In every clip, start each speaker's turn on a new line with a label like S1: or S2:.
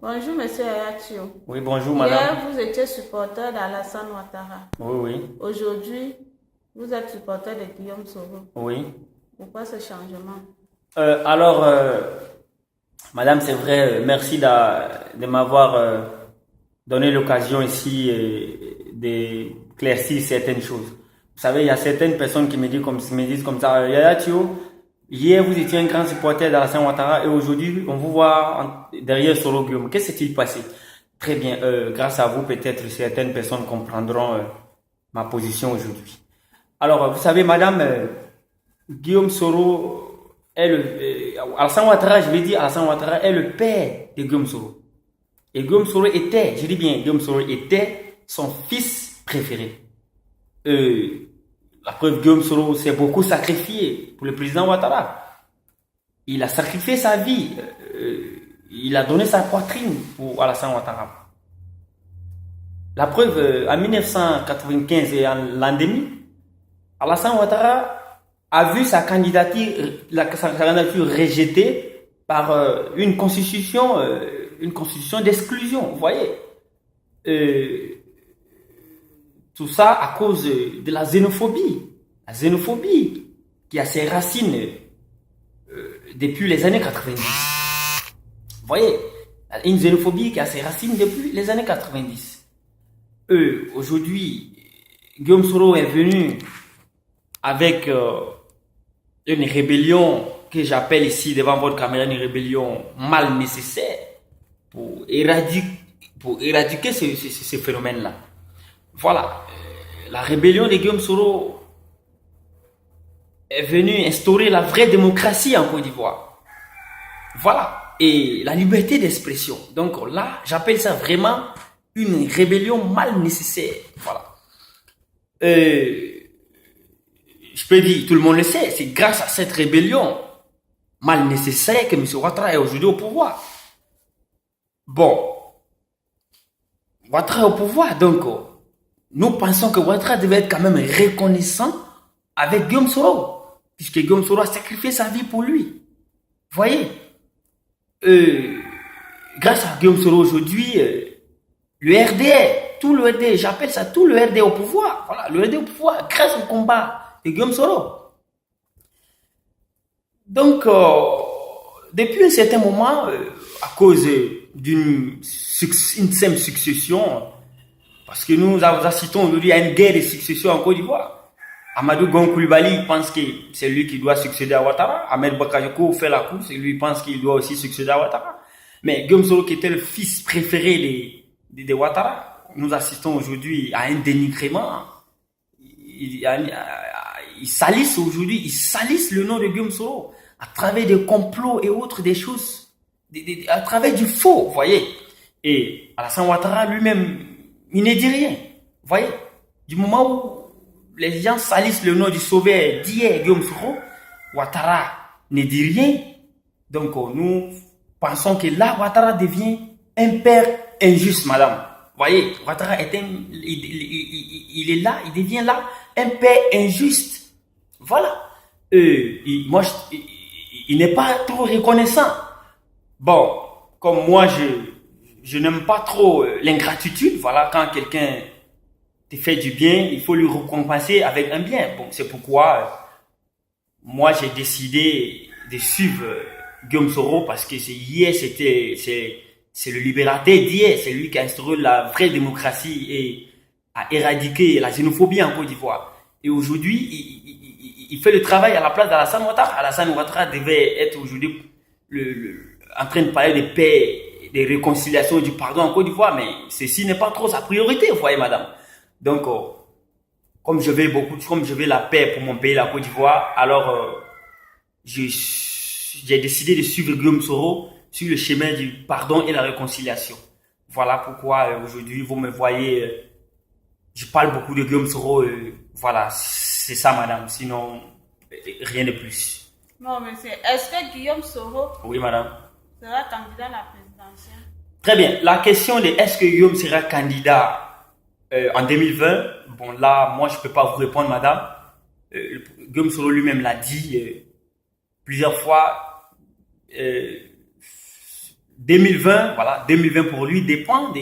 S1: Bonjour, monsieur Ayatio.
S2: Oui, bonjour
S1: Hier,
S2: madame.
S1: vous étiez supporter d'Alassane Ouattara.
S2: Oui, oui,
S1: Aujourd'hui, vous êtes supporter de Guillaume Soro.
S2: oui.
S1: Pourquoi ce changement?
S2: Alors, madame, c'est vrai, merci de m'avoir donné l'occasion ici d'éclaircir certaines choses. Vous savez, il y a certaines personnes qui me disent comme ça, Yaya Tio, hier vous étiez un grand supporter d'Alassane Ouattara et aujourd'hui on vous voit derrière Soro Guillaume. Qu'est-ce qui s'est-il passé? Très bien, grâce à vous, peut-être certaines personnes comprendront ma position aujourd'hui. Alors, vous savez, madame, Guillaume Soro est Alassane Ouattara, je vais dire, Alassane Ouattara est le père de Guillaume Soro. Et Guillaume Soro était, je dis bien, Guillaume Soro était son fils préféré. La preuve, Guillaume Soro s'est beaucoup sacrifié pour le président Ouattara. Il a sacrifié sa vie. Il a donné sa poitrine pour Alassane Ouattara. La preuve, en 1995 et en l'an 2000, Alassane Ouattara a vu sa candidature rejetée par une constitution d'exclusion. Vous voyez, Euh, tout ça à cause de la xénophobie qui a ses racines depuis les années 90. Vous voyez, une xénophobie qui a ses racines depuis les années 90. Aujourd'hui, Guillaume Soro est venu avec une rébellion que j'appelle ici devant votre caméra une rébellion mal nécessaire pour éradiquer ce phénomène-là. Voilà. La rébellion de Guillaume Soro est venue instaurer la vraie démocratie en Côte d'Ivoire. Voilà. Et la liberté d'expression. Donc là, j'appelle ça vraiment une rébellion mal nécessaire. Voilà. Je peux dire, tout le monde le sait, c'est grâce à cette rébellion mal nécessaire que M. Ouattara est aujourd'hui au pouvoir. Bon, Ouattara est au pouvoir, donc nous pensons que Ouattara devait être quand même reconnaissant avec Guillaume Soro, puisque Guillaume Soro a sacrifié sa vie pour lui. Vous voyez, grâce à Guillaume Soro aujourd'hui, le RDR, tout le RDR, j'appelle ça tout le RDR au pouvoir. Voilà, le RDR au pouvoir, grâce au combat de Guillaume Soro. Donc, depuis un certain moment, à cause d'une simple succession, parce que nous assistons aujourd'hui à une guerre de succession en Côte d'Ivoire. Amadou Gon Coulibaly pense que c'est lui qui doit succéder à Ouattara. Ahmed Bakayoko fait la course et lui pense qu'il doit aussi succéder à Ouattara. Mais Guillaume Soro, qui était le fils préféré de Ouattara, nous assistons aujourd'hui à un dénigrement. Ils salissent aujourd'hui, ils salissent le nom de Guillaume Soro à travers des complots et autres des choses, à travers du faux, vous voyez. Et Alassane Ouattara lui-même, il ne dit rien, vous voyez. Du moment où les gens salissent le nom du sauveur d'hier, Guillaume Soro, Ouattara ne dit rien. Donc nous pensons que là, Ouattara devient un père injuste, madame. Vous voyez, Ouattara est il est là, il devient là un père injuste. Voilà. Il n'est pas trop reconnaissant. Bon, comme moi, je n'aime pas trop l'ingratitude. Voilà, quand quelqu'un te fait du bien, il faut lui récompenser avec un bien. Bon, c'est pourquoi moi, j'ai décidé de suivre Guillaume Soro parce que c'est le libérateur d'hier. C'est lui qui a instauré la vraie démocratie et a éradiqué la xénophobie en Côte d'Ivoire. Et aujourd'hui, il fait le travail à la place d'Alassane Ouattara. Alassane Ouattara devait être aujourd'hui en train de parler de paix, de réconciliation, du pardon en Côte d'Ivoire, mais ceci n'est pas trop sa priorité, vous voyez, madame. Donc, comme je veux la paix pour mon pays, la Côte d'Ivoire, alors j'ai décidé de suivre Guillaume Soro sur le chemin du pardon et la réconciliation. Voilà pourquoi aujourd'hui vous me voyez, je parle beaucoup de Guillaume Soro. Voilà, c'est ça, madame. Sinon, rien de plus.
S1: Non, monsieur, est-ce que Guillaume Soro
S2: Oui, madame.
S1: sera candidat à la présidentielle?
S2: Très bien. La question de est-ce que Guillaume sera candidat en 2020, bon là, moi je peux pas vous répondre, madame. Guillaume Soro lui-même l'a dit plusieurs fois. 2020, voilà, 2020 pour lui dépend de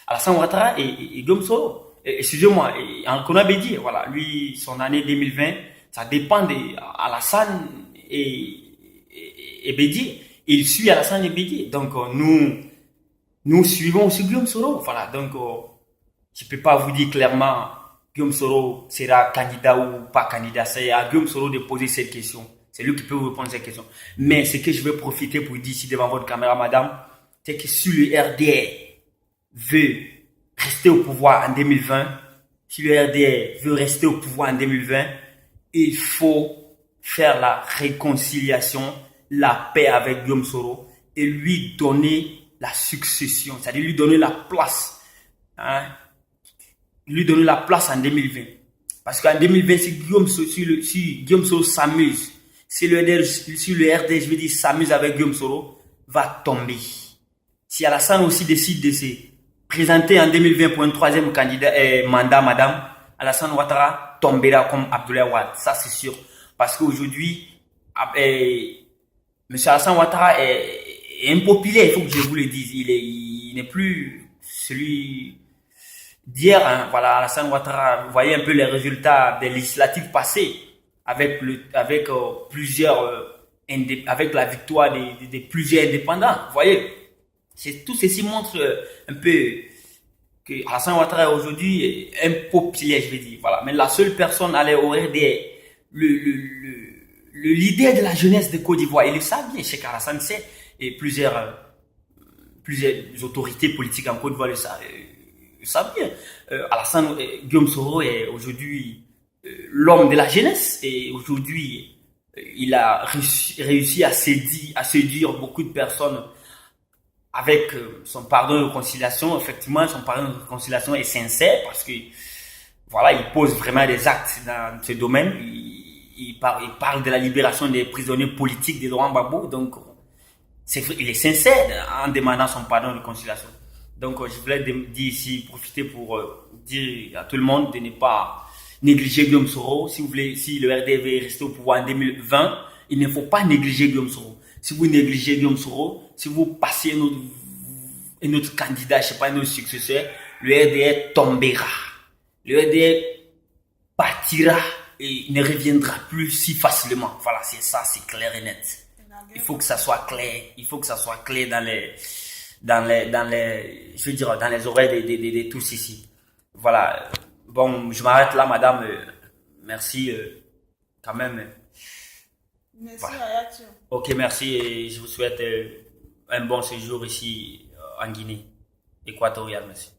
S2: Alassane Ouattara et Guillaume Soro. Excusez-moi, Ankona Bédié, voilà, lui, son année 2020, ça dépend de Alassane et Bédié. Il suit Alassane et Bédié. Donc, nous suivons aussi Guillaume Soro. Voilà, donc, je ne peux pas vous dire clairement Guillaume Soro sera candidat ou pas candidat. C'est à Guillaume Soro de poser cette question. C'est lui qui peut vous répondre à cette question. Mais ce que je veux profiter pour dire ici devant votre caméra, madame, c'est que si le RDR veut rester au pouvoir en 2020, si le RDR veut rester au pouvoir en 2020, il faut faire la réconciliation, la paix avec Guillaume Soro et lui donner la succession, c'est-à-dire lui donner la place. Hein, lui donner la place en 2020. Parce qu'en 2020, si Guillaume Soro s'amuse, si le RDR, je veux dire, s'amuse avec Guillaume Soro, va tomber. Si Alassane aussi décide de se présenter en 2020 pour un troisième mandat, madame, Alassane Ouattara tombera comme Abdoulaye Wade. Ça, c'est sûr. Parce qu'aujourd'hui, M. Alassane Ouattara est impopulaire, il faut que je vous le dise. Il n'est plus celui d'hier. Hein. Voilà, Alassane Ouattara, vous voyez un peu les résultats des législatives passées avec la victoire de plusieurs indépendants. Vous voyez, tout ceci montre un peu que Alassane Ouattara aujourd'hui est impopulaire, je vais dire. Voilà. Mais la seule personne à l'heure des le leader de la jeunesse de Côte d'Ivoire, il le sait bien, Cheikh Alassane sait, et plusieurs autorités politiques en Côte d'Ivoire le savent bien. Guillaume Soro est aujourd'hui l'homme de la jeunesse, et aujourd'hui il a réussi à séduire beaucoup de personnes avec son pardon de réconciliation. Effectivement, son pardon de réconciliation est sincère parce que voilà, il pose vraiment des actes dans ce domaine. Il parle de la libération des prisonniers politiques de Laurent Gbagbo. Donc, il est sincère en demandant son pardon de réconciliation. Donc, je voulais dire ici, profiter pour dire à tout le monde de ne pas négliger Guillaume Soro. Si le RDR veut rester au pouvoir en 2020, il ne faut pas négliger Guillaume Soro. Si vous négligez Guillaume Soro, si vous passez un autre candidat, je ne sais pas, un autre successeur, le RDR tombera. Le RDR partira et ne reviendra plus si facilement. Voilà, c'est ça, c'est clair et net. Il faut que ça soit clair. Il faut que ça soit clair dans les oreilles de tous ici. Voilà. Bon, je m'arrête là, madame. Merci quand même.
S1: Merci,
S2: Voilà.
S1: Ayatio.
S2: Ok, merci et je vous souhaite un bon séjour ici en Guinée équatoriale. Merci.